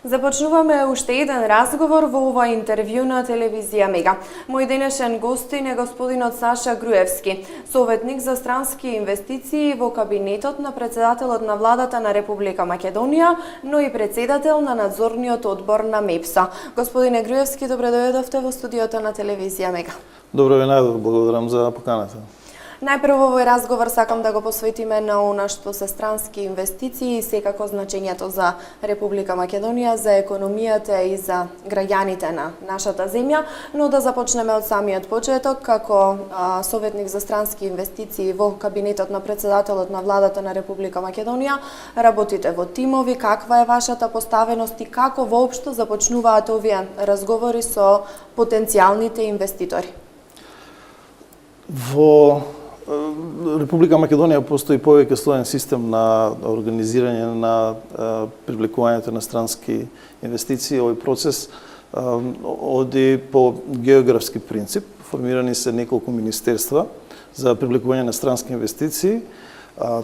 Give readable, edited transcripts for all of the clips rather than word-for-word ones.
Започнуваме уште еден разговор во ова интервју на телевизија Мега. Мој денешен гостин е господинот Саша Груевски, советник за странски инвестиции во кабинетот на председателот на владата на Република Македонија, но и председател на надзорниот одбор на МЕПС-а. Господине Груевски, добре дојдовте во студиото на телевизија Мега. Добро ви најдов, благодарам за поканата. Најпрво во овој разговор сакам да го посветиме на она што се странски инвестиции и секако значењето за Република Македонија, за економијата и за граѓаните на нашата земја, но да започнеме од самиот почеток. Како советник за странски инвестиции во кабинетот на председателот на владата на Република Македонија, работите во тимови, каква е вашата поставеност и како воопшто започнуваат овие разговори со потенцијалните инвеститори? Во Република Македонија постои повеќе слоен систем на организирање на привлекувањето на странски инвестиции. Овој процес оди по географски принцип. Формирани се неколку министерства за привлекување на странски инвестиции.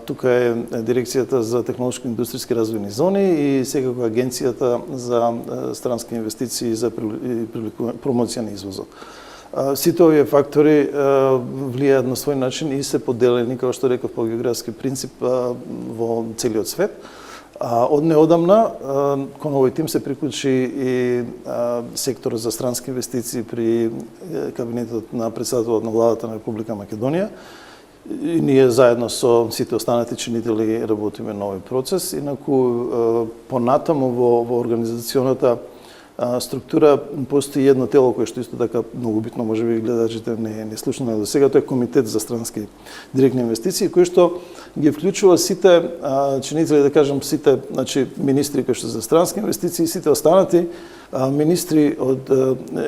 Тука е Дирекцијата за технолошко-индустријски развојни зони и секако Агенцијата за странски инвестиции за промоција на извозот. Сите овие фактори влијаат на свој начин и се поделени, како што реков, по географски принцип во целиот свет. Од неодамна кон овој тим се приклучи и секторот за странски инвестиции при кабинетот на председателот на владата на Република Македонија. И ние заедно со сите останати чинители работиме на овој процес. Инаку понатаму во организационата структура постои едно тело кое што исто така многу битно, можеби гледачите не слушнале до сега, тоа е Комитет за странски директни инвестиции, кој што ги вклучува сите чинители, да кажам, сите, значи, министри кои што за странски инвестиции, сите останати министри од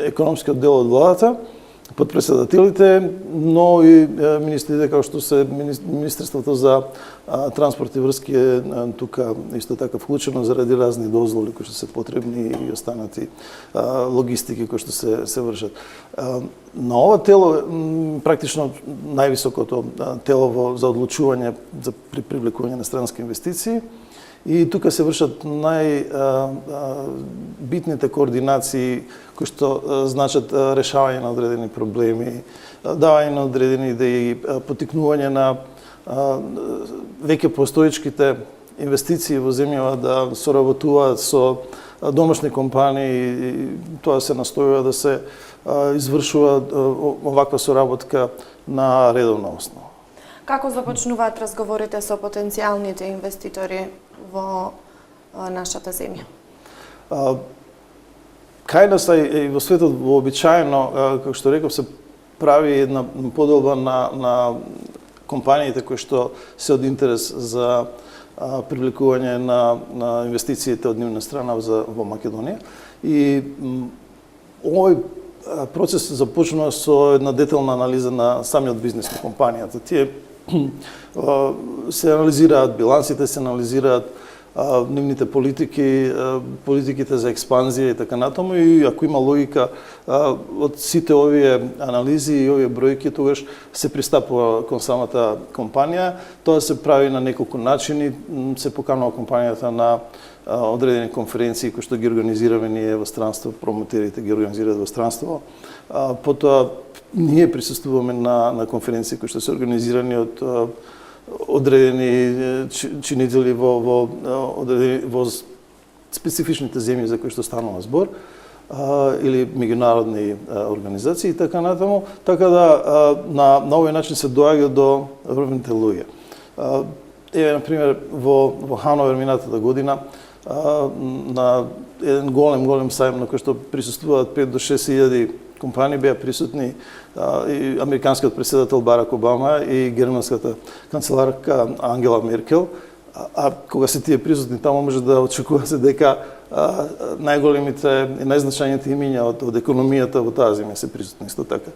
економскиот дел од владата, подпредседателите, но и министрите како што се Министерството за транспорт и врски е тука исто така вклучено заради разни дозволи кои што се потребни и останати логистики кои што се вршат. На ова тело, практично највисокото тело за одлучување за привлекување на странски инвестиции, и тука се вршат најбитните координации кои што значат решавање на одредени проблеми, давање на одредени идеи, потикнување на веќе постоечките инвестиции во земјава да соработуваат со домашни компании, и тоа се настојува да се извршува оваква соработка на редовна основа. Како започнуваат разговорите со потенцијалните инвеститори во нашата земја? Кај нас и во светот вообичаено, како што реков, се прави една поделба на компаниите кои што се од интерес за привлекување на инвестициите од нивна страна во Македонија. И овој процес започнува со една детална анализа на самиот бизнес на компанијата. Тие се анализираат билансите, се анализираат нивните политики, политиките за експанзија и така натаму, и ако има логика од сите овие анализи и овие бројки, тогаш се пристапува кон самата компанија. Тоа се прави на неколку начини. Се поканува компанијата на одредени конференции кои што ги организираме ние во странство, промотерите ги организираат во странство. Потоа ние присуствуваме на конференции кои што се организирани од одредени чинители во специфичните земји за кои што станува збор, или меѓународни организации и така натаму, така да на овој начин се доаѓа до врвните луѓе. Еве, на пример, во Хановер минатата година на еден голем сајм на кој што присуствуваат 5 до 6 илјади компании, беа присутни и американскиот председател Барак Обама и германската канцеларка Ангела Меркел. А кога се тие присутни таму, може да очекува се дека најголемите и најзначајните имиња од економијата во таа земја се присутни исто така.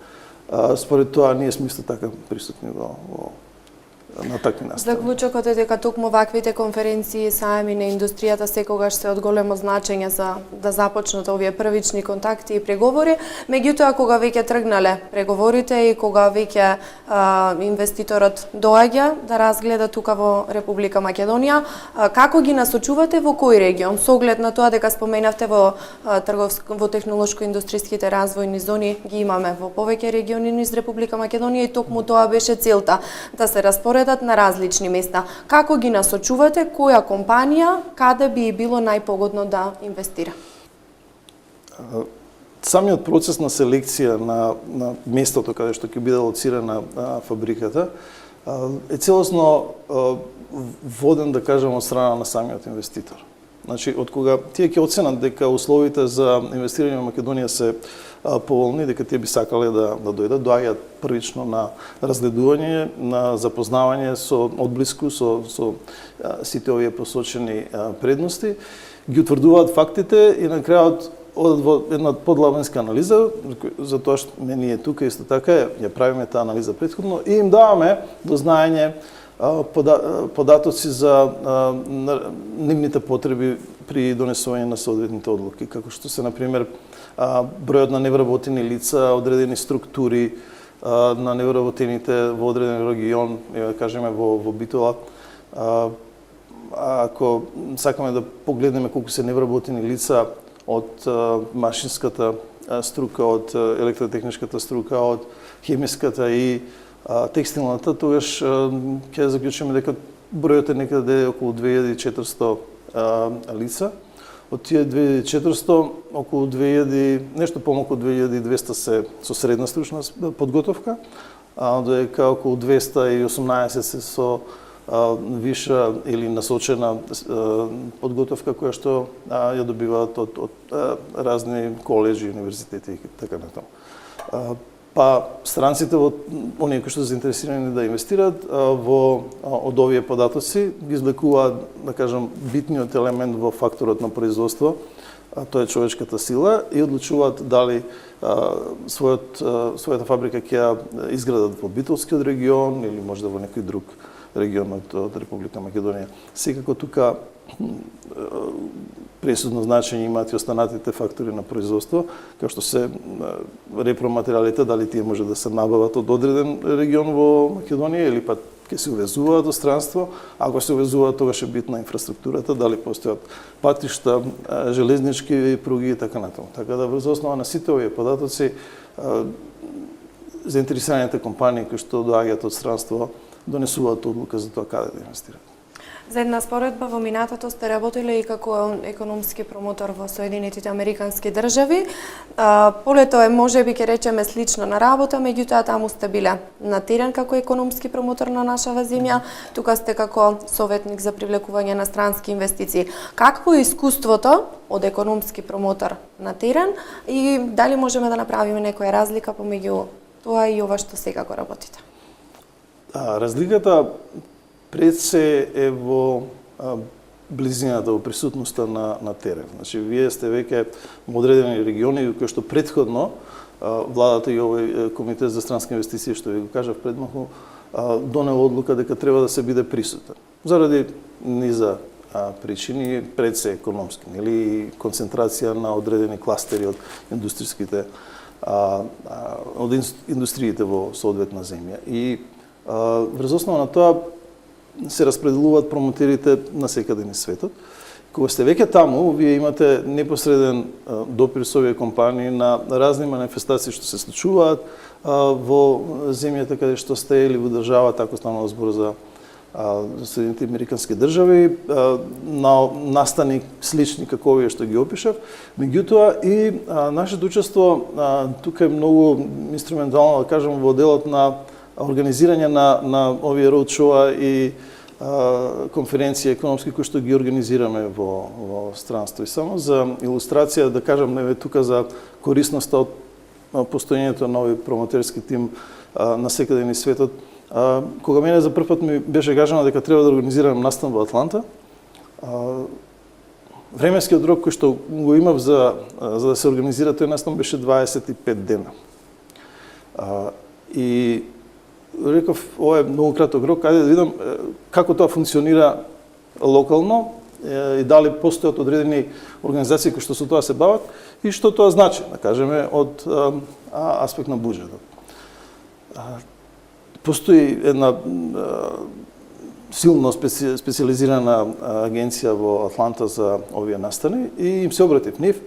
Според тоа ние сме исто така присутни во на такви настави. Заклучокот е дека токму ваквите конференции и сајми на индустријата секогаш се од големо значење за да започнат овие првични контакти и преговори, меѓутоа кога веќе тргнале преговорите и кога веќе инвеститорот доаѓа да разгледа тука во Република Македонија, како ги насочувате во кој регион со оглед на тоа дека споменавте во технолошко-индустријските развојни зони ги имаме во повеќе региони низ Република Македонија и токму тоа беше целта да се распоредат на различни места. Како ги насочувате, која компанија, каде би било најпогодно да инвестира? Самиот процес на селекција на местото каде што ќе биде лоцирана фабриката е целосно воден, да кажем, од страна на самиот инвеститор. Значи, од кога тие ќе оценат дека условите за инвестирање во Македонија се поволни, дека тие би сакале да доаѓаат првично на разгледување, на запознавање со одблиску со сите овие посочени предности, ги утврдуваат фактите и на крајот одат во една подлабинска анализа, за тоа што ние тука исто така ја правиме таа анализа претходно и им даваме до знаење податоци за нивните потреби при донесување на соодветните одлуки, како што се, например, бројот на невработени лица, одредени структури на невработените во одреден регион, да кажеме во Битола. Ако сакаме да погледнеме колку се невработени лица од машинската струка, од електротехничката струка, од хемиската и текстилната, тогаш ќе заклучиме дека бројот е некаде околу 2400 лица. Од тие 2400, околу 2000, нешто помалку од 2200 се со средна стручна подготовка, а дека околу 218 се со виша или насочена подготовка која што ја добиваат од разни коледжи, универзитети и така натаму. Па странците, оние кои што се заинтересирани да инвестираат од овие податоци, ги извлекуваат, да кажам, битниот елемент во факторот на производство, тоа е човечката сила, и одлучуваат дали својата фабрика ќе ја изградат во Битолскиот регион или можда во некој друг регион од Република Македонија. Секако тука пресудно значење имаат и останатите фактори на производство, како што се репроматеријалите, дали тие може да се набават од одреден регион во Македонија или па ќе се увезуваат до странство. Ако се увезуваат, тогаш е битна инфраструктурата, дали постојат патишта, железнички пруги и така натаму. Така да врз основа на сите овие податоци заинтересираните компании кои што доаѓаат од странство донесуваат одлука за тоа каде да инвестираат. За една споредба, во минатото сте работиле и како економски промотор во Соединетите Американски држави. Полето е, можеби ќе речеме, слично на работа, меѓутоа таму сте биле на терен како економски промотор на нашава земја, тука сте како советник за привлекување на странски инвестиции. Какво е искуството од економски промотор на терен и дали можеме да направиме некоја разлика помеѓу тоа и ова што сега го работите? Разликата пред се е во близината, во присутноста на терен. Значи, вие сте веќе во одредени региони кои што предходно владата и овој комитет за странски инвестиции, што ви го кажав предмаху, донел одлука дека треба да се биде присутен. Заради низа причини, пред се економски, или концентрација на одредени кластери од индустријските од индустриите во соодветна земја. И врз основа на тоа се распределуваат промотерите на секаде низ светот. Кога сте веќе таму, вие имате непосреден допир со овие компании на разни манифестации што се случуваат во земјата каде што сте или во државата, ако станува збор за Соединените Американски држави, на настани слични како овие што ги опишав. Меѓутоа и нашето учество тука е многу инструментално, да кажем, во делот на организирање на овие роудшоа и конференции економски кои што ги организираме во странство. И само за илустрација да кажам тука за корисноста од постоењето на овој промотерски тим на секаде низ светот. Кога мене за прв пат ми беше кажано дека треба да организирам настан во Атланта, временскиот рок кој што го имав за да се организира тој настан беше 25 дена. И реков, ова е многу краток рок, ајде да видам како тоа функционира локално и дали постојат одредени организации кои што со тоа се бават и што тоа значи, да кажеме, од аспект на буџетот. Постои една силно специализирана агенција во Атланта за овие настани и им се обратив нив.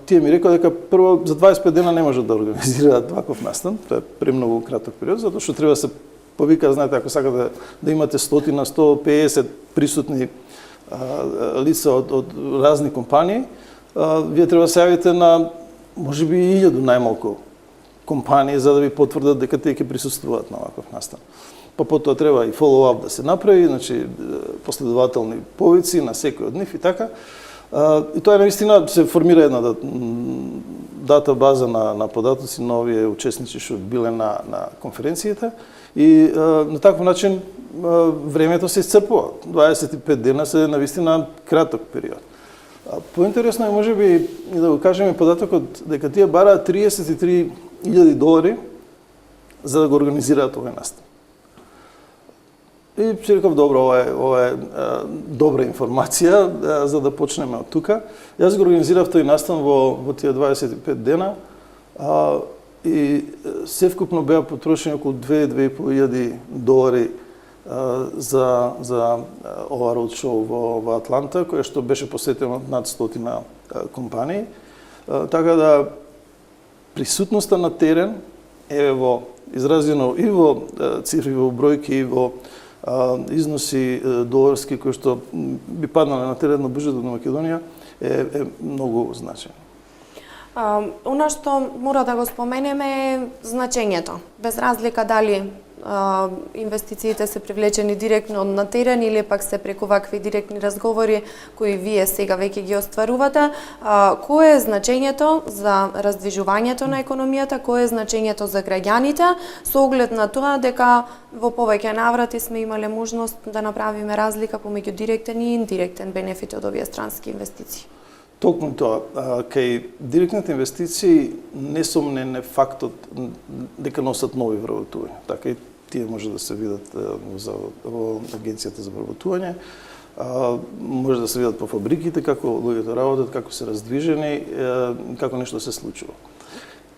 Тие ми рекоа дека прво за 25 дена не можат да организираат ваков настан, тоа е премногу краток период, затоа што треба да се повика, знаете, ако сакате да имате 100-150 присутни лица од разни компании, вие треба да се јавите на можеби 1000 најмалку компании за да ви потврдат дека тие ќе присуствуваат на ваков настан. Па потоа треба и follow-up да се направи, значи последователни повици на секој од нив и така. И тоа наистина се формира една датабаза на податоци на овие учесници што биле на конференцијата и на таков начин времето се исцрпува. 25 дена се навистина краток период. Поинтересно е можеби и да го кажеме податокот дека тие бараат $33,000 за да го организираат овој настан. И си реков, добро, ова е добра информација за да почнеме од тука. Јас го организирав тој настан во тие 25 дена и севкупно беа потрошени околу $2,500 за ова роудшоу во Атланта, која што беше посетено над 100 компании. Така да присутноста на терен е изразено и во цифри, во бројки, и во износи доларски кои што би паднале на терен на буџетот на Македонија е многу значајно. Она што мора да го споменеме е значењето. Без разлика дали инвестициите се привлечени директно на терен или пак се преку вакви директни разговори кои вие сега веќе ги остварувате, кое е значењето за раздвижувањето на економијата, кое е значењето за граѓаните, со оглед на тоа дека во повеќе наврати сме имале можност да направиме разлика помеѓу директен и индиректен бенефит од овие странски инвестиции. Токму тоа, кај директните инвестиции несомнен е фактот дека носат нови вработувања. Така и тие може да се видат во Агенцијата за вработување, може да се видат по фабриките, како луѓето работат, како се раздвижени, како нешто се случува.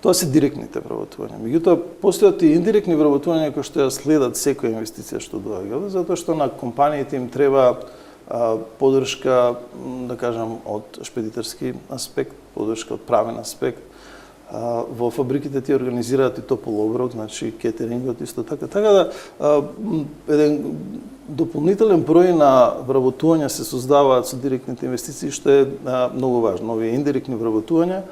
Тоа се директните вработувања. Меѓутоа, постојат и индиректни вработувања кои што ја следат секоја инвестиција што доаѓа, затоа што на компаниите им треба поддршка, да кажам, од шпедитерски аспект, поддршка од правен аспект. Во фабриките тие организираат и топол оброк, значи кетерингот исто така. Така да еден дополнителен број на вработувања се создаваат со директните инвестиции, што е многу важно. Овие индиректни вработувања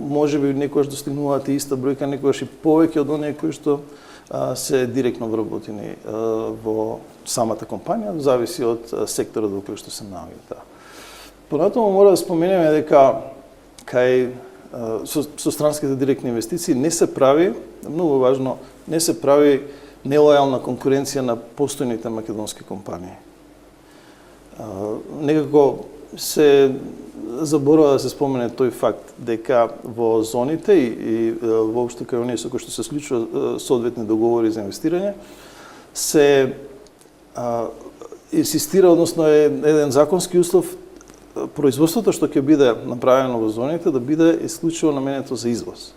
можеби некојаш достигнуваат и иста бројка, некојаш и повеќе од оние кои што се директно вработени во самата компанија, зависи од секторот во кој што се наоѓа. Понатаму мора да споменеме дека кај со странските директни инвестиции не се прави, многу важно, не се прави нелојална конкуренција на постојните македонски компании. Некако се заборува да се спомене тој факт дека во зоните и воопшто кај оние со кои што се склучува соодветни договори за инвестирање се инсистира, односно е еден законски услов производството што ќе биде направено во зоните да биде исклучиво наменето за извоз.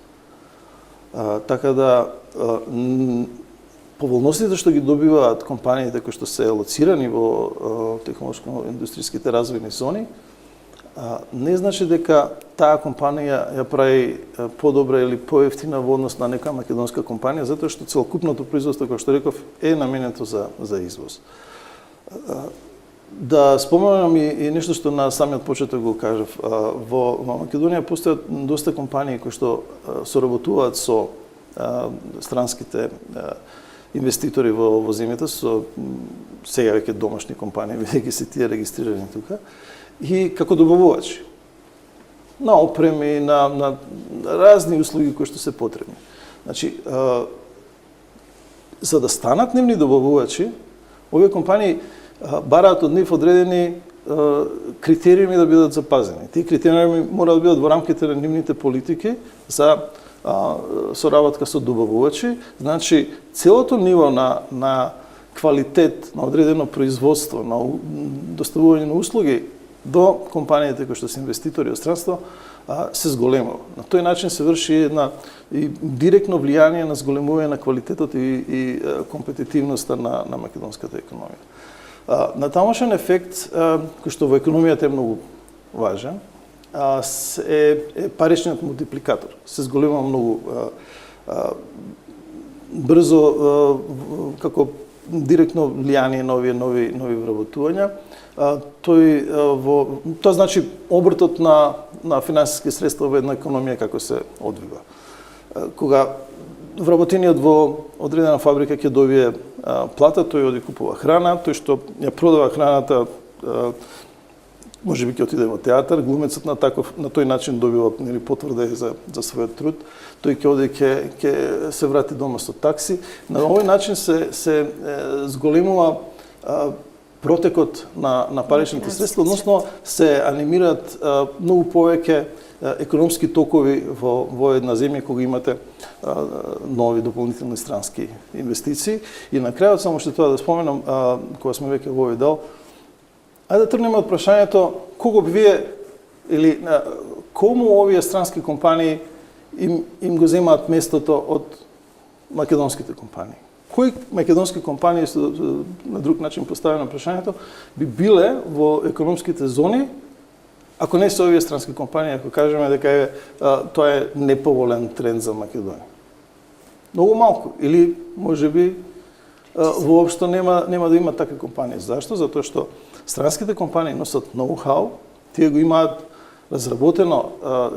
Така да поволностите што ги добиваат компаниите кои што се лоцирани во технолошко-индустријските развојни зони не значи дека таа компанија ја прави подобра или поевтина во однос на нека македонска компанија, затоа што целокупното производство, како што реков, е наменето за извоз. Да споменам и нешто што на самиот почеток го кажав. Во Македонија постојат доста компании кои што соработуваат со странските инвеститори во земјата, со сега веќе домашни компании, бидејќи се тие регистрирани тука, и како добавувачи на опреми, на разни услуги кои што се потребни. Значи, за да станат нивни добавувачи, овие компании бараат од нив одредени критериуми да бидат запазени. Тие критериуми мора да бидат во рамките на нивните политики за соработка со добавувачи. Значи, целото ниво на квалитет, на одредено производство, на доставување на услуги до компаниите кои што се инвеститори од странство, се зголемува. На тој начин се врши една и директно влијание на зголемување на квалитетот и компетитивноста на македонската економија. Натамошен ефект, кој што во економијата е многу важен, е паричниот мултипликатор. Се зголемува многу брзо како директно влијание на овие нови вработувања. Тоа значи обртот на финансиски средства во една економија како се одвива. Кога вработениот во одредена фабрика ќе добие плата, тој оди купува храна, тој што ја продава храната можеби ќе отиде во театар, глумецот на тој начин добива потврда за својот труд, тој ќе оди ќе се врати дома со такси. На овој начин се зголемува протекот на паричните средства, односно се анимираат многу повеќе економски токови во една земја кога имате нови дополнителни странски инвестиции. И на крајот само што тоа да споменам, кога сме веќе во овој дел, ајде да тргнеме од прашањето кого би вие или кому овие странски компании им го земаат местото од македонските компании. Кои македонски компании, на друг начин поставено прашањето, би биле во економските зони, ако не се овие странски компании, ако кажеме дека тоа е неповолен тренд за Македонија? Многу малку, или можеби воопшто нема да има такви компании. Зашто? Затоа што странските компании носат ноу-хау, тие го имаат разработено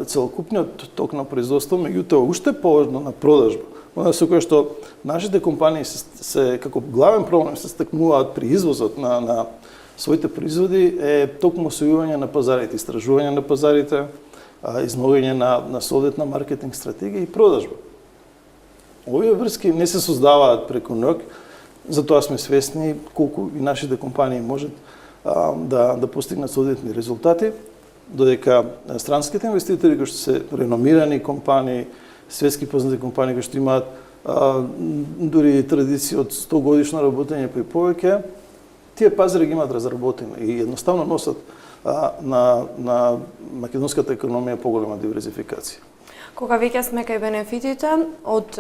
целокупниот ток на производство, меѓутоа уште поважно на продажба. Оно со кое што нашите компании се како главен проблем се стекнуваат при извозот на своите производи е токму освојување на пазарите, истражување на пазарите, изновење на соодветна маркетинг стратегија и продажба. Овие врски не се создаваат преку ноќ, затоа сме свесни колку и нашите компании можат да постигнат соодветни резултати, додека странските инвеститори кои што се реномирани компании, светски познати компании кои што имаат дури традиција од 100 годишно работење па и повеќе, тие пазари ги имаат разработени и едноставно носат на македонската економија поголема диверзификација. Кога веќе сме кај бенефитите од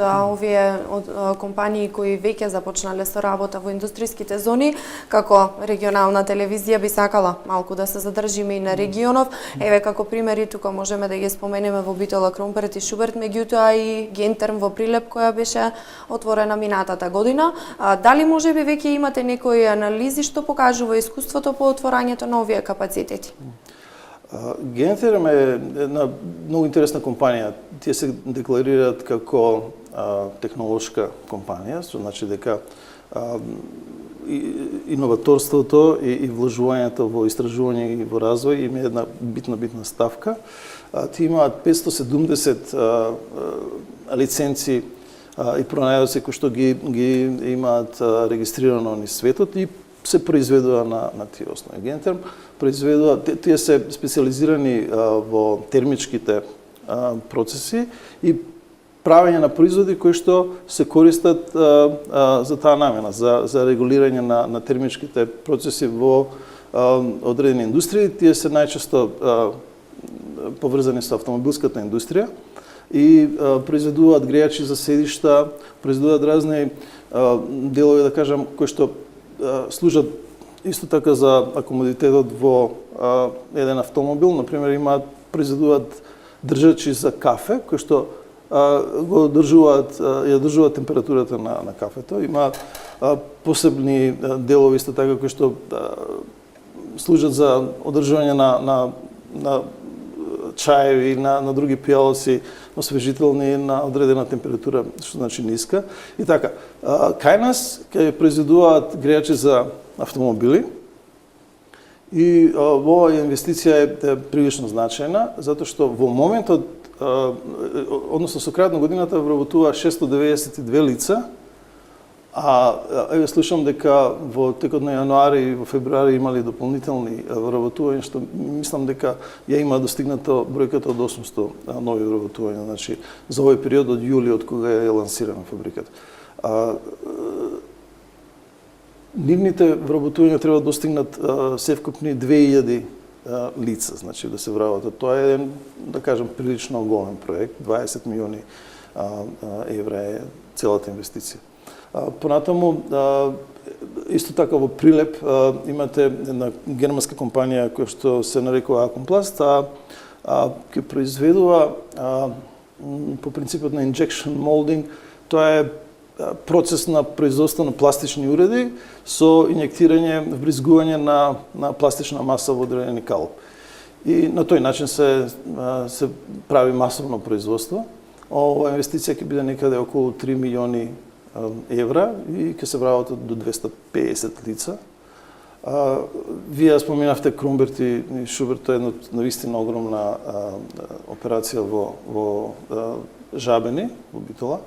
компании кои веќе започнале со работа во индустријските зони, како регионална телевизија би сакала малку да се задржиме и на регионов. Еве како примери тука можеме да ги споменеме во Битола, Кромперт и Шуберт, меѓутоа и Гентерм во Прилеп која беше отворена минатата година. Дали можеби веќе имате некои анализи што покажува искуството по отворањето на овие капацитети? Гентерм е една многу интересна компанија. Тие се декларираат како технолошка компанија, што значи дека иноваторството и вложувањето во истражување и во развој им е една битна ставка. Тие имаат 570 лиценци и пронајдоци кои што ги имаат регистрирано низ светот и се произведува на тие основи. Гентерм произведува, тие се специализирани во термичките процеси и правење на производи кои што се користат за таа намена, за регулирање на термичките процеси во одредени индустрии. Тие се најчесто поврзани со автомобилската индустрија и произведуваат грејачи за седишта, произведуваат разни делови, да кажам, кои што служат исто така за акомодитетот во еден автомобил. Например, произведуваат држачи за кафе, кои што ја држуваат температурата на кафето. Има посебни делови исто така кои што служат за одржување на чаеви, на други пијалоци, освежителни на одредена температура, што значи ниска. И така, кај нас кај произведуваат грејачи за автомобили и оваа инвестиција е прилично значајна, затоа што во моментот, односно со крајот на годината вработува 692 лица Еве слушам дека во текот на јануари и во февруари имали дополнителни вработувања, што мислам дека ја има достигнато бројката од 800 нови вработувања, значи за овој период од јули од кога е лансирана фабриката. Нивните вработувања треба да достигнат севкупни 2000 лица, значи да се вработат. Тоа е, да кажем, прилично голем проект, 20 милиони евра е целата инвестиција. Понатаму, исто така во Прилеп имате една германска компанија која што се нарекува Акомпласт, ќе произведува по принципот на injection molding. Тоа е процес на производство на пластични уреди со инјектирање, вбризгување на пластична маса во одредени калоп. И на тој начин се прави масовно производство. Ова инвестиција ќе биде некаде околу 3 милиони евра и ќе се вработат до 250 лица. Вие споменавте Кромберт и Шуберт, тоа е една навистина огромна операција во Жабени, во Битола.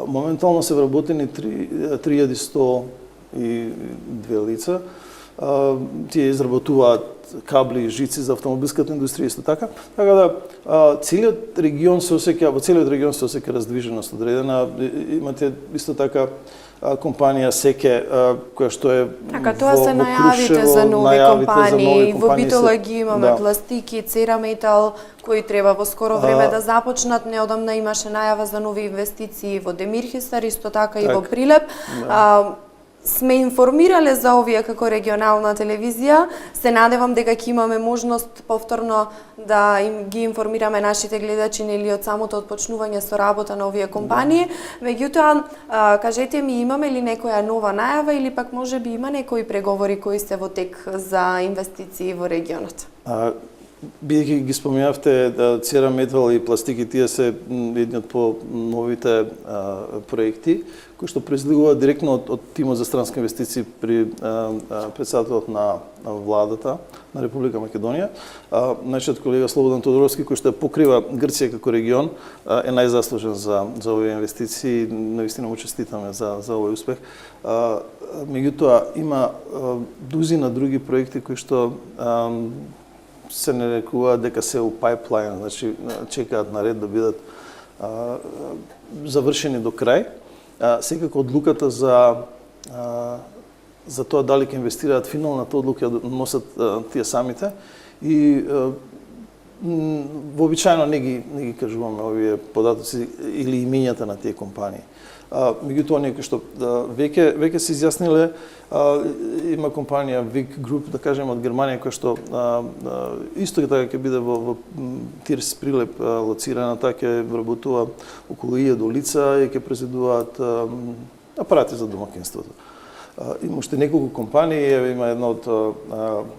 Моментално се вработени 3102 лица. Тие изработуваат кабли и жици за автомобилската индустрија исто така. Така да целиот регион се осеќа, во целиот регион се осеќа раздвиженост одредена. Имате исто така компанија Секе која што е така, тоа се најавите за нови компании. Во Битола ги имаме пластики, Цераметал, кои треба во скоро време да започнат. Неодамна имаше најава за нови инвестиции во Демирхистар, исто така и во Прилеп. Сме информирале за овие како регионална телевизија. Се надевам дека ќе имаме можност повторно да ги информираме нашите гледачи нели од самото отпочнување со работа на овие компании. Меѓутоа, кажете ми, имаме ли некоја нова најава или пак можеби има некои преговори кои се во тек за инвестиции во регионот? Бидејќи ги споменавте Цераметал и пластики, тие се едни од по-новите проекти кои што произлегуваат директно од тимот за странски инвестиции при председателот на владата на Република Македонија. Нашиот колега Слободан Тодоровски, кој што покрива Грција како регион, е најзаслужен за овие инвестиции. Навистина му честитаме за овој успех. Меѓутоа, има дузина други проекти кои што се нарекуваат дека се у пайплайн, значи чекаат на ред да бидат завршени до крај. Секако одлуката за тоа дали ќе инвестираат, финалната одлука ја носат тие самите и вообичаено не ги кажуваме овие податоци или имињата на тие компании. Меѓутоа, некои што веќе се изјасниле, има компанија Vig Group, да кажем, од Германија, која што исто така ќе биде во Тирс Прилеп лоцирана, таа ќе вработува околу 1000 лица и ќе произведуваат апарати за домакинството. Има уште неколку компании, има една од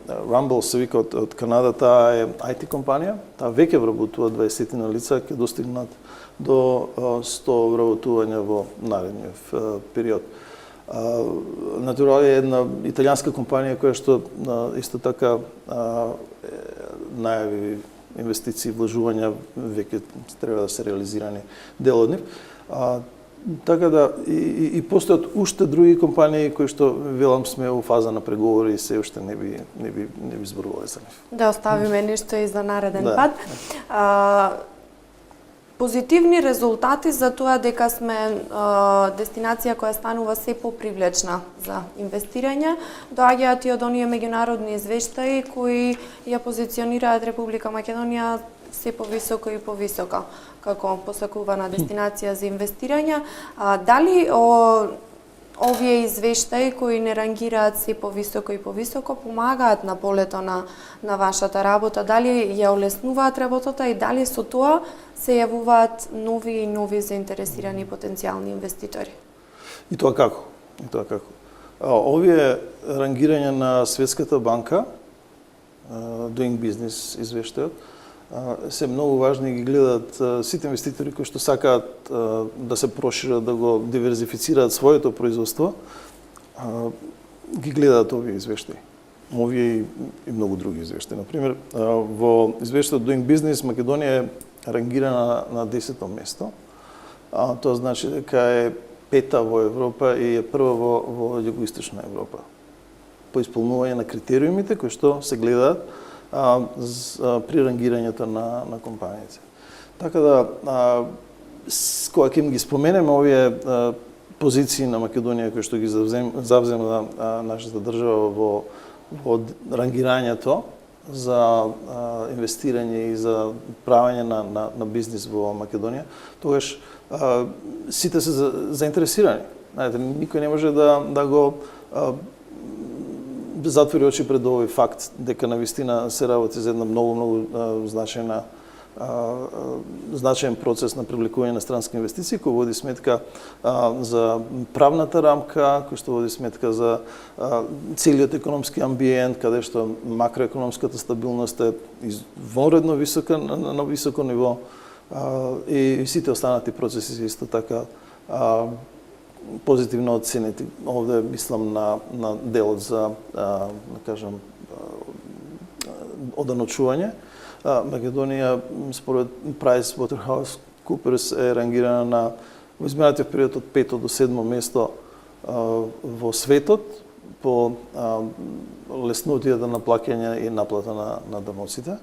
Rumble, се вика од Канада, таа е IT компанија, таа веќе вработува 20 на лица, ќе достигнат до 100 вработувања во наредниот период. Натурал е една италијанска компанија која што исто така најави инвестиции, вложувања, веќе треба да се реализирани дел од нив. Така да и постојат уште други компании кои што велам сме во фаза на преговори и се уште не би зборувале за нив. Да оставиме нешто и за нареден пат. Позитивни резултати за тоа дека сме дестинација која станува се попривлечна за инвестирање, доаѓаат и од оние меѓународни извештаи кои ја позиционираат Република Македонија се повисоко и повисоко како посакувана дестинација за инвестирање. Дали овие извештаи кои не рангираат се повисоко и повисоко помагаат на полето на вашата работа? Дали ја олеснуваат работата и дали со тоа се јавуваат нови и нови заинтересирани потенцијални инвеститори? И тоа како? Овие рангирања на Светската банка, Doing Business извештајот, се многу важни и ги гледаат сите инвеститори кои што сакаат да се прошират, да го диверзифицираат своето производство, ги гледаат овие извештаи. Овие и многу други извештаи. Например, во извештајот Doing Business Македонија е рангирана на 10-то место. Тоа значи дека е пета во Европа и е прва во југоисточна Европа по исполнување на критериумите кои што се гледаат при рангирањето на компаниите. Така да, кога ќе ги споменеме овие позиции на Македонија кои што ги завзема нашата држава во рангирањето за инвестирање и за правење на бизнис во Македонија, тогаш сите се заинтересирани. Знаете, никој не може да го затвори очи пред овој факт дека навистина се работи за една многу значаен процес на привлекување на странски инвестиции, кој води сметка за правната рамка, кој што води сметка за целиот економски амбиент, каде што макроекономската стабилност е извонредно висока, на високо ниво, и сите останати процеси се исто така позитивно оценети. Овде мислам на делот за, да кажам, оданочување. Македонија, според PricewaterhouseCoopers, е рангирана во изминатиот период од 5 до 7 место во светот по леснотијата на плаќање и наплата на даноците.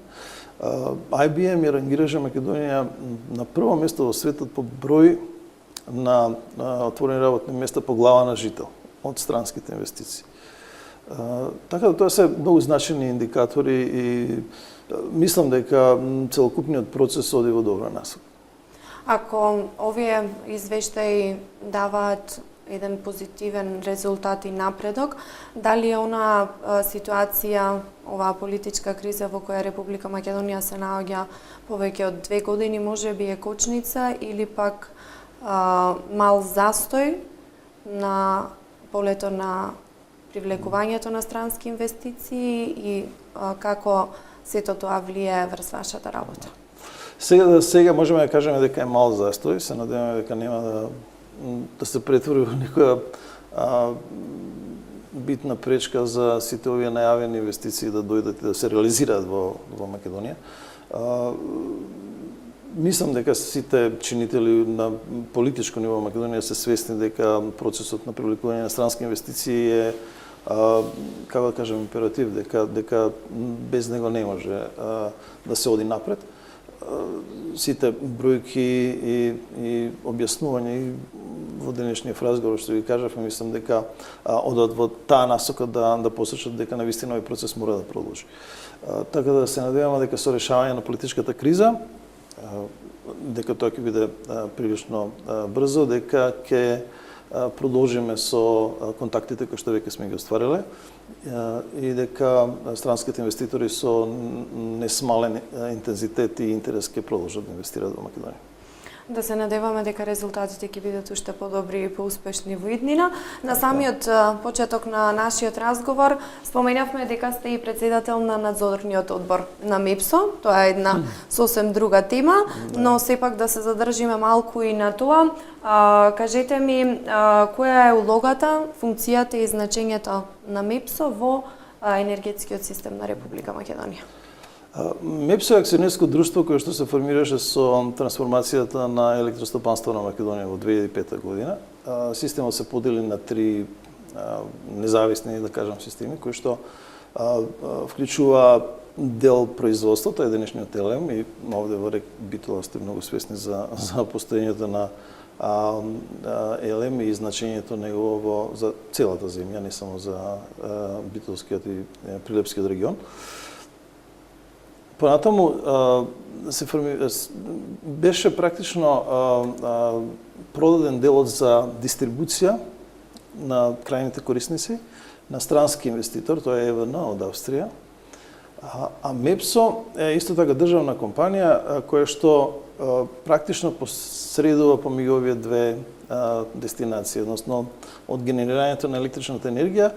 IBM ја рангираше Македонија на прво место во светот по број на отворени работни места по глава на жител од странските инвестиции. Така да тоа се многу значајни индикатори и мислам дека целокупниот процес оди во добра насока. Ако овие извештаи даваат еден позитивен резултат и напредок, дали е она ситуација, оваа политичка криза во која Република Македонија се наоѓа повеќе од 2 години, може би е кочница или пак мал застој на полето на привлекувањето на странски инвестиции и како сето тоа влијае врз вашата работа? Сега можеме да кажеме дека е мал застој, се надеваме дека нема да се претвори во некоја битна пречка за сите овие најавени инвестиции да дојдат и да се реализираат во Македонија. Мислам дека сите чинители на политичко ниво во Македонија се свесни дека процесот на привлекување на странски инвестиции е, како да кажем, императив, дека без него не може да се оди напред. Сите бројки и објаснување и во денешниот разговор што ви кажавме, мислам дека одат во таа насока да посочат дека навистина овој процес мора да продолжи. Така да се надеваме дека со решавање на политичката криза, дека тоа ќе биде прилично брзо, дека ќе продолжиме со контактите кои што веќе сме ги оствариле и дека странските инвеститори со несмален интензитет и интерес ќе продолжат да инвестираат во Македонија. Да се надеваме дека резултатите ќе бидат уште подобри и поуспешни во иднина. На самиот почеток на нашиот разговор споменавме дека сте и председател на надзорниот одбор на МЕПСО. Тоа е една сосем друга тема, но сепак да се задржиме малку и на тоа. Кажете ми, која е улогата, функцијата и значењето на МЕПСО во енергетскиот систем на Република Македонија? МЕПСО е акционерско друштво кое што се формираше со трансформацијата на електростопанство на Македонија во 2005 година. Системот се подели на 3 независни, да кажам, системи, кои што вклучува дел производство, тоа е денешниот ЕЛЕМ, и овде во РЕК Битола сте многу свесни за постоењето на ЕЛЕМ и значењето негово за целата земја, не само за Битолскиот и Прилепскиот регион. Понатаму беше практично продаден делот за дистрибуција на крајните корисници на странски инвеститор, тоа е ЕВН од Австрија. А МЕПСО е исто така државна компанија која што практично посредува помеѓу овие две дестинации, односно од генерирањето на електричната енергија.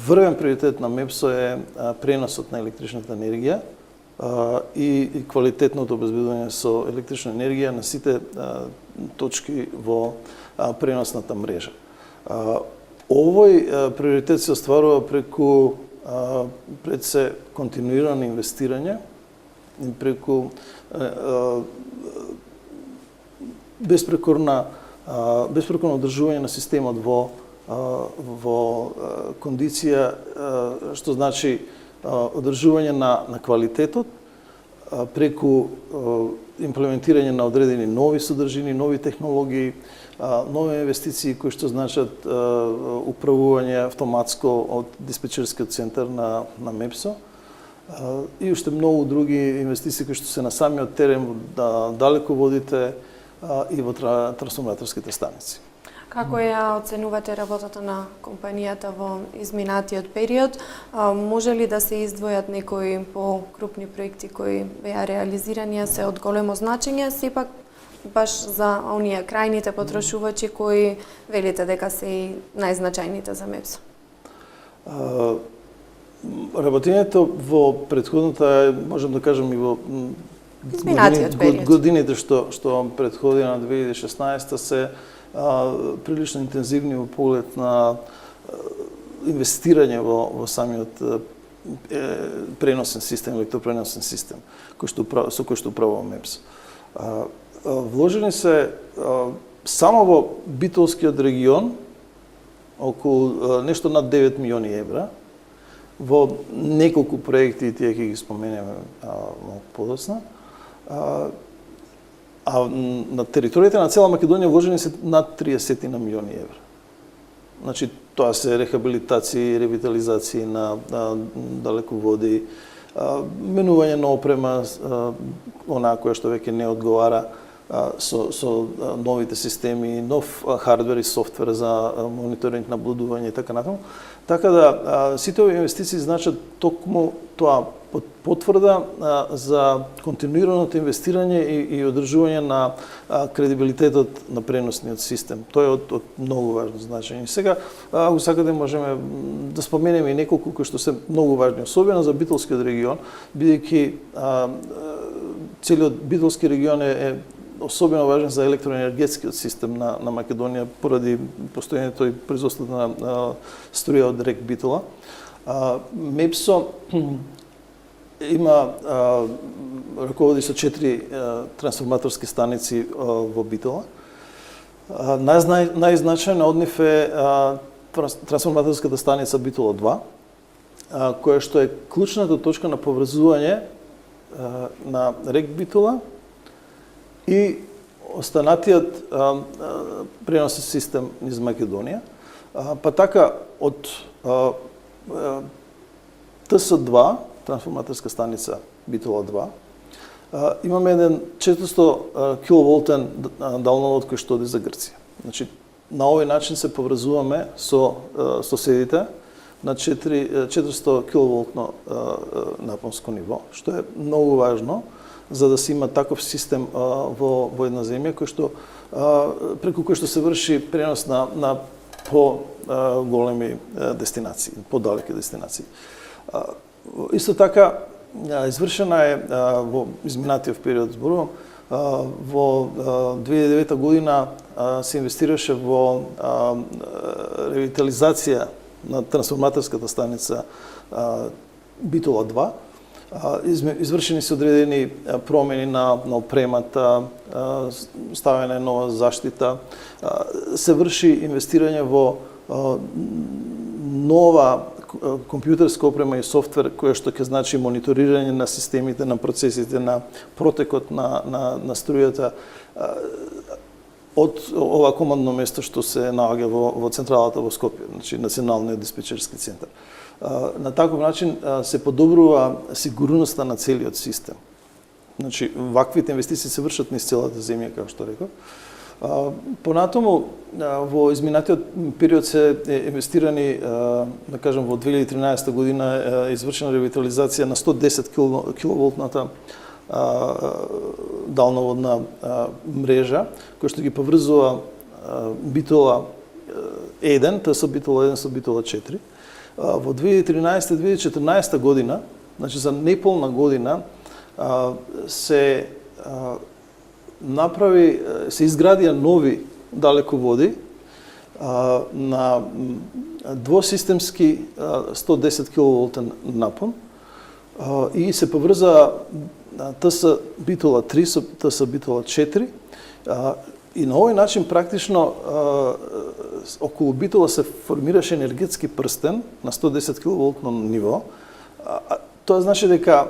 Врвен приоритет на МЕПСО е преносот на електричната енергија и квалитетното обезбедување со електрична енергија на сите точки во преносната мрежа. Овој приоритет се остварува преку пред се континуирано инвестирање и преку беспрекорна безпрекојно одржување на системот во кондиција, што значи одржување на квалитетот преку имплементирање на одредени нови содржини, нови технологии, нови инвестиции кои што значат управување автоматско од диспечерскиот центар на МЕПСО и уште многу други инвестиции кои што се на самиот терен, далеководите и во трансформаторските станици. Како ја оценувате работата на компанијата во изминатиот период? Може ли да се издвојат некои покрупни проекти кои беа реализирани, се од големо значење, сепак баш за оние крајните потрошувачи кои велите дека се и најзначајните за МЕПСО? Работењето во претходната, можем да кажем и во годините што претходи на 2016 се прилично интензивни во поглед на инвестирање во самиот преносен систем, електропреносен систем, со кој што управува МЕПС. Вложени се само во Битолскиот регион околу нешто над 9 милиони евра во неколку проекти, тие ќе ги споменеме малку подоцна. А на територијата на цела Македонија вложени се над 30 милиони евра. Значи, тоа се рехабилитации, ревитализации на далеководи, менување на опрема, онаа која што веќе не одговара со новите системи, нов хардвер и софтвер за мониторинг, наблюдување и така натаму. Така да, сите овие инвестиции значат токму тоа потврда за континуираното инвестирање и одржување на кредибилитетот на преносниот систем. Тоа е од многу важно значење. Сега, ако сакате, можеме да споменеме и неколку кои што се многу важни, особено за Битолскиот регион, бидејќи целиот Битолски регион е особено важен за електроенергетскиот систем на Македонија поради постојањето и производството на струја од рек Битола. МЕПСО има раководи со 4 трансформаторски станици во Битола. Најзначајна од нив е трансформаторската станица Битола 2, која што е клучната точка на поврзување на рек Битола и останатиот преносен систем низ Македонија. Па така од ТС2, трансформаторска станица Битола 2, имаме еден 400 киловолтен далновод кој што оди за Грција. Значи, на овој начин се поврзуваме со соседите на 400 киловолтно напонско ниво, што е многу важно за да се има таков систем во една земја кој што преку кој што се врши пренос на по-големи дестинации, по-далеки дестинации. Исто така извршена е во изминатиот период, зборувам, во 2009 година се инвестираше во ревитализација на трансформаторската станица Битола 2. Извршени се одредени промени на опремата, ставена нова заштита, се врши инвестирање во нова компјутерска опрема и софтвер која што ќе значи мониторирање на системите, на процесите, на протекот на струјата од ова командно место што се наоѓа во централата во Скопје, значи Националниот диспечерски центар. На таков начин се подобрува сигурноста на целиот систем. Значи, ваквите инвестиции се вршат низ целата земја, како што реков. Понатаму, во изминатиот период се инвестирани, да кажем, во 2013 година извршена ревитализација на 110 киловолтната далноводна мрежа, која што ги поврзува Битола 1, ТС Битола 1 со Битола 4. Во 2013-2014 година, значи за неполна година, се изградија нови далеководи на двосистемски 110 киловолтен напон и се поврза ТС Битола 3 со ТС Битола 4 И на овој начин практично околу Битола се формираше енергетски прстен на 110 киловолтно ниво. Тоа значи дека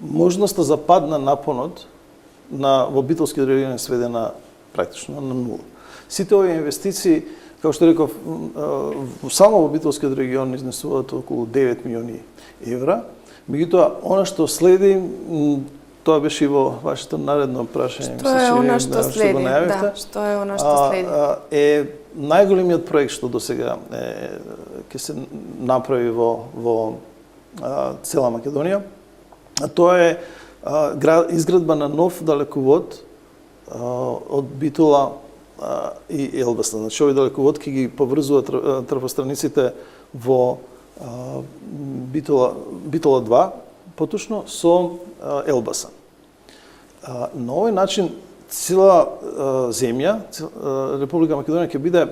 можноста за пад на напонот во битолскиот регион е сведена практично на нула. Сите овие инвестиции, како што реков, само во битолскиот регион изнесуваат околу 9 милиони евра. Меѓутоа, она што следи, тоа беше и во вашето наредно прашање. Што е она што следи? Да, што е она што следи? Е најголемиот проект што досега ќе се направи во цела Македонија. Тоа е изградба на нов далековод од Битола и Елбаса. Значи, овој далековод ќе ги поврзува трафостраниците во Битола 2, поточно со Елбаса. На овој начин цела земја, Република Македонија ќе биде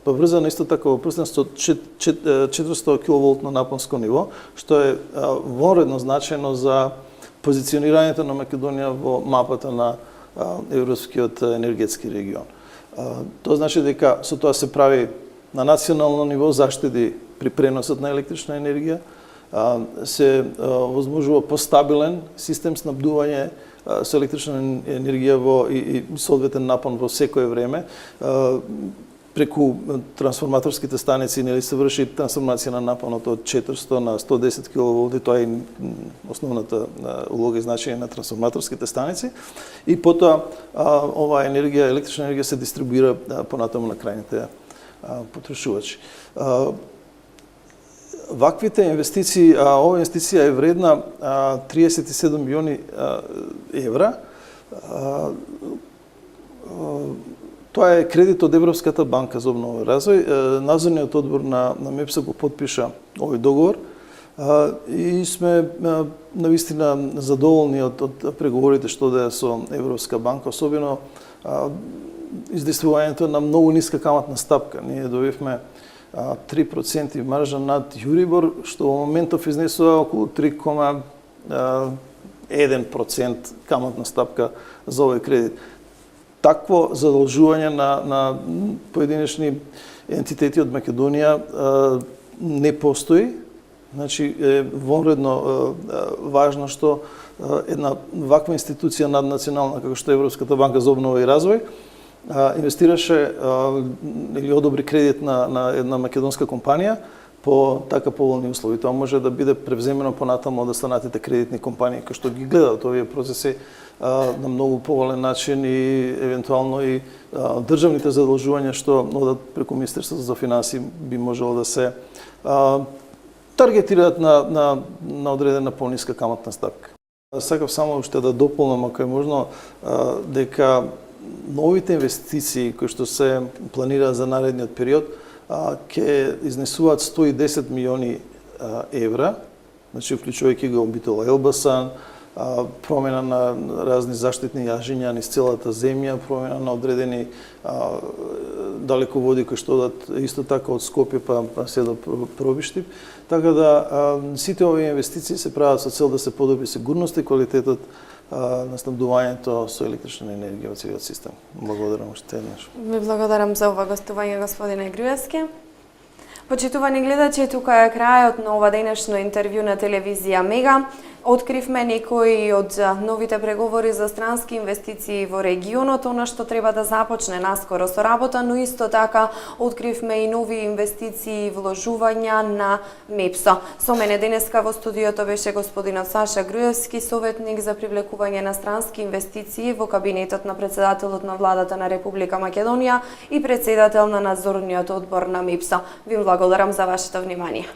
поврзана исто така во прстен со 400 киловолтно напонско ниво, што е вонредно значајно за позиционирањето на Македонија во мапата на Европскиот енергетски регион. Тоа значи дека со тоа се прави на национално ниво заштеди при преносот на електрична енергија, се возможува постабилен систем снабдување со електрична енергија и соодветен напон во секое време. Преку трансформаторските станици нели се врши трансформација на напонот од 400 на 110 киловолти, тоа е основната улога и значење на трансформаторските станици, и потоа оваа енергија, електрична енергија се дистрибуира понатаму на крајните потрошувачи. Ваквите инвестиции, оваа инвестиција е вредна 37 милиони евра. Тоа е кредит од Европската банка за обнова и развој. Надзорниот одбор на МЕПС го подпиша овој договор и сме навистина задоволни од преговорите што да е со Европска банка, особено издействувањето на многу ниска каматна стапка. Ние добивме 3% маржа над Юрибор, што во моментов изнесува околу 3,1% каматна стапка за овој кредит. Такво задолжување на поединечни ентитети од Македонија не постои. Значи е вонредно важно што една ваква институција наднационална како што е Европската банка за обнова и развој инвестираше или одобри кредит на една македонска компанија по така поволни услови. Тоа може да биде превземено понатаму од останатите кредитни компании кои што ги гледаат овие процеси на многу поволен начин и евентуално и државните задолжувања што одат преку Министерството за финансии би можело да се таргетираат на одредена пониска каматна стапка. Сакав само уште да дополнам, ако е можно, дека новите инвестиции кои што се планираат за наредниот период ќе изнесуваат 110 милиони евра, значи вклучувајќи го Битола Елбасан, промена на разни заштитни јажиња низ целата земја, промена на одредени далеководи кои што одат исто така од Скопје па се до Пробиштип. Така да сите овие инвестиции се прават со цел да се подобри сигурноста и квалитетот на снабдувањето со електрична енергија во целиот систем. Благодарам уште еднаш. Ви благодарам за ова гостување, господине Груевски. Почитувани гледачи, тука е крајот на ова денешно интервју на телевизија Мега. Откривме некои од новите преговори за странски инвестиции во регионот, она што треба да започне наскоро со работа, но исто така откривме и нови инвестиции и вложувања на МЕПСО. Со мене денеска во студиото беше господинот Саша Груевски, советник за привлекување на странски инвестиции во кабинетот на председателот на владата на Република Македонија и председател на надзорниот одбор на МЕПСО. Ви благодарам за вашето внимание.